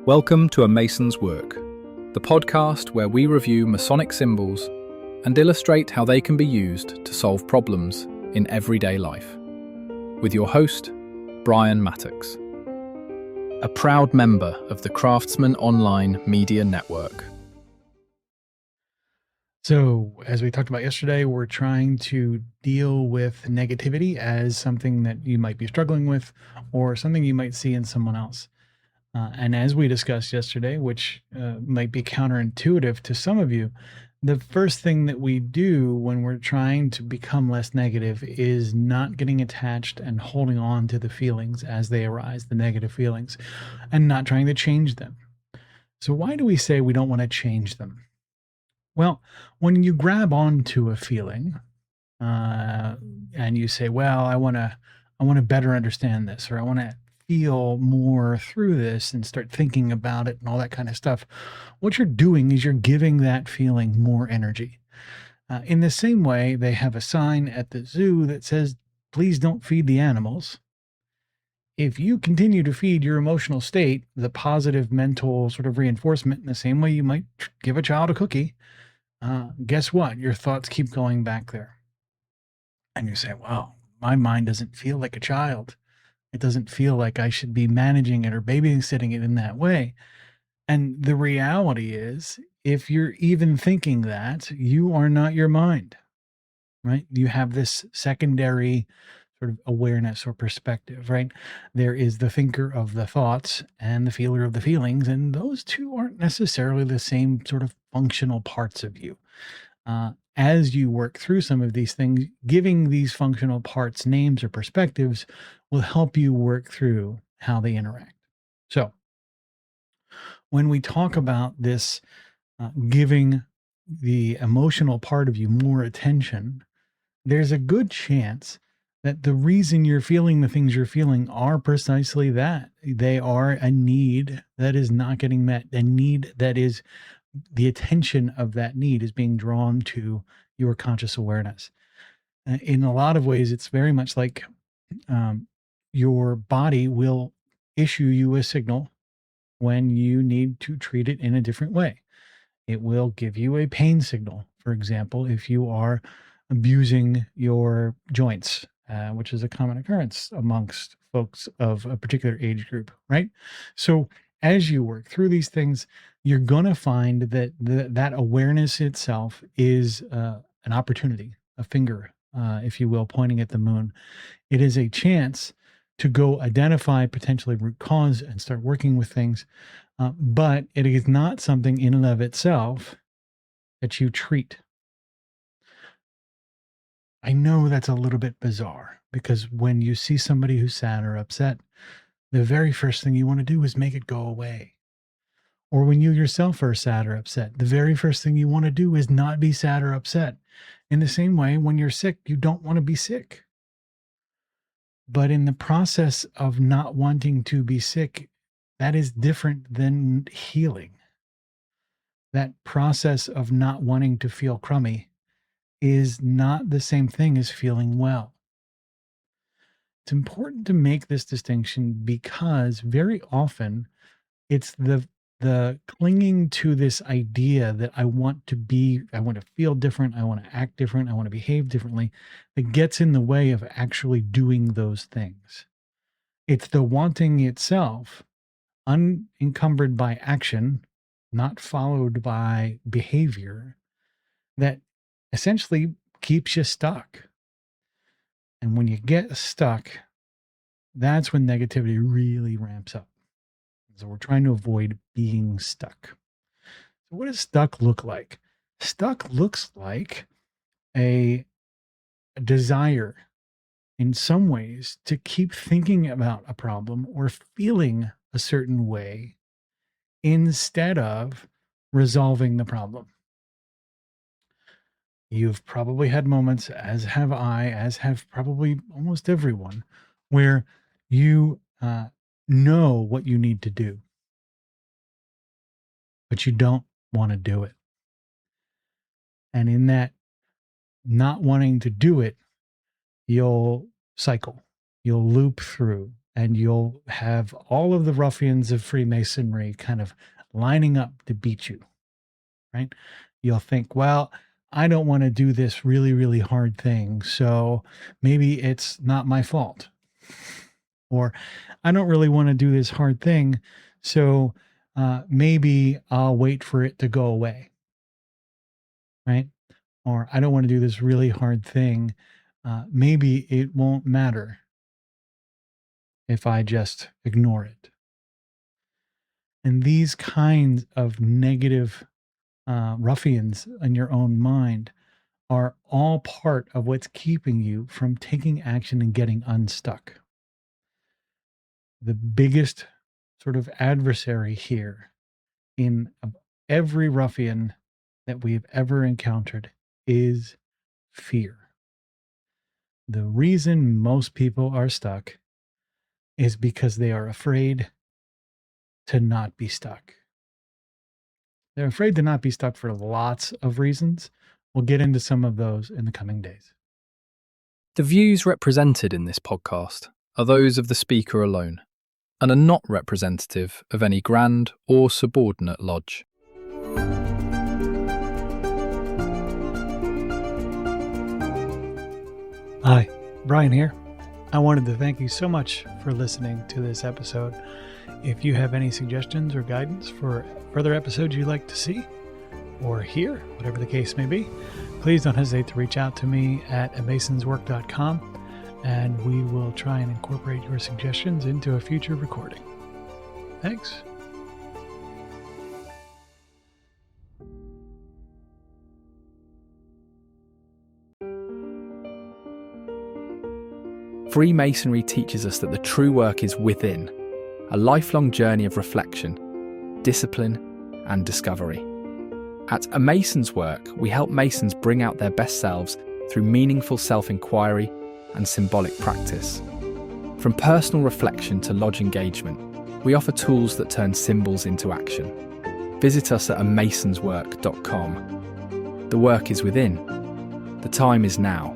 Welcome to A Mason's Work, the podcast where we review Masonic symbols and illustrate how they can be used to solve problems in everyday life. With your host, Brian Mattox, a proud member of the Craftsman Online Media Network. So, as we talked about yesterday, we're trying to deal with negativity as something that you might be struggling with or something you might see in someone else. And as we discussed yesterday, which might be counterintuitive to some of you, the first thing that we do when we're trying to become less negative is not getting attached and holding on to the feelings as they arise, the negative feelings, and not trying to change them. So, why do we say we don't want to change them? Well, when you grab onto a feeling and you say, "Well, I want to better understand this," or "I want to feel more through this and start thinking about it," and all that kind of stuff, what you're doing is you're giving that feeling more energy. In the same way, they have a sign at the zoo that says, "Please don't feed the animals." If you continue to feed your emotional state the positive mental sort of reinforcement in the same way you might give a child a cookie, guess what? Your thoughts keep going back there. And you say, "Wow, my mind doesn't feel like a child. It doesn't feel like I should be managing it or babysitting it in that way." And the reality is, if you're even thinking that, you are not your mind, right? You have this secondary sort of awareness or perspective, right? There is the thinker of the thoughts and the feeler of the feelings, and those two aren't necessarily the same sort of functional parts of you. As you work through some of these things, giving these functional parts names or perspectives will help you work through how they interact. So, when we talk about this, giving the emotional part of you more attention, there's a good chance that the reason you're feeling the things you're feeling are precisely that. They are a need that is not getting met, a need that is the attention of that need is being drawn to your conscious awareness. In a lot of ways, it's very much like um, your body will issue you a signal when you need to treat it in a different way. It will give you a pain signal, for example, if you are abusing your joints, which is a common occurrence amongst folks of a particular age group, right? So, as you work through these things, you're going to find that that awareness itself is an opportunity, a finger, if you will, pointing at the moon. It is a chance to go identify potentially root cause and start working with things, but it is not something in and of itself that you treat. I know that's a little bit bizarre because when you see somebody who's sad or upset, the very first thing you want to do is make it go away. Or when you yourself are sad or upset, the very first thing you want to do is not be sad or upset. In the same way, when you're sick, you don't want to be sick. But in the process of not wanting to be sick, that is different than healing. That process of not wanting to feel crummy is not the same thing as feeling well. It's important to make this distinction because very often it's the clinging to this idea that I want to feel different, I want to act different, I want to behave differently that gets in the way of actually doing those things. It's the wanting itself, unencumbered by action, not followed by behavior, that essentially keeps you stuck. And when you get stuck, that's when negativity really ramps up. So we're trying to avoid being stuck. So what does stuck look like? Stuck looks like a desire in some ways to keep thinking about a problem or feeling a certain way instead of resolving the problem. You've probably had moments, as have I, as have probably almost everyone, where you know what you need to do, but you don't want to do it. And in that not wanting to do it, you'll cycle, you'll loop through, and you'll have all of the ruffians of Freemasonry kind of lining up to beat you, right? You'll think, well, I don't want to do this really, really hard thing, so maybe it's not my fault. Or I don't really want to do this hard thing, so maybe I'll wait for it to go away, right? Or I don't want to do this really hard thing. Maybe it won't matter if I just ignore it. And these kinds of negative ruffians in your own mind are all part of what's keeping you from taking action and getting unstuck. The biggest sort of adversary here in every ruffian that we've ever encountered is fear. The reason most people are stuck is because they are afraid to not be stuck. They're afraid to not be stuck for lots of reasons. We'll get into some of those in the coming days. The views represented in this podcast are those of the speaker alone and are not representative of any grand or subordinate lodge. Hi, Brian here. I wanted to thank you so much for listening to this episode. If you have any suggestions or guidance for further episodes you'd like to see or hear, whatever the case may be, please don't hesitate to reach out to me at masonswork.com, and we will try and incorporate your suggestions into a future recording. Thanks. Freemasonry teaches us that the true work is within, a lifelong journey of reflection, discipline, and discovery. At A Mason's Work, we help Masons bring out their best selves through meaningful self-inquiry and symbolic practice. From personal reflection to lodge engagement, we offer tools that turn symbols into action. Visit us at amasonswork.com. The work is within. The time is now.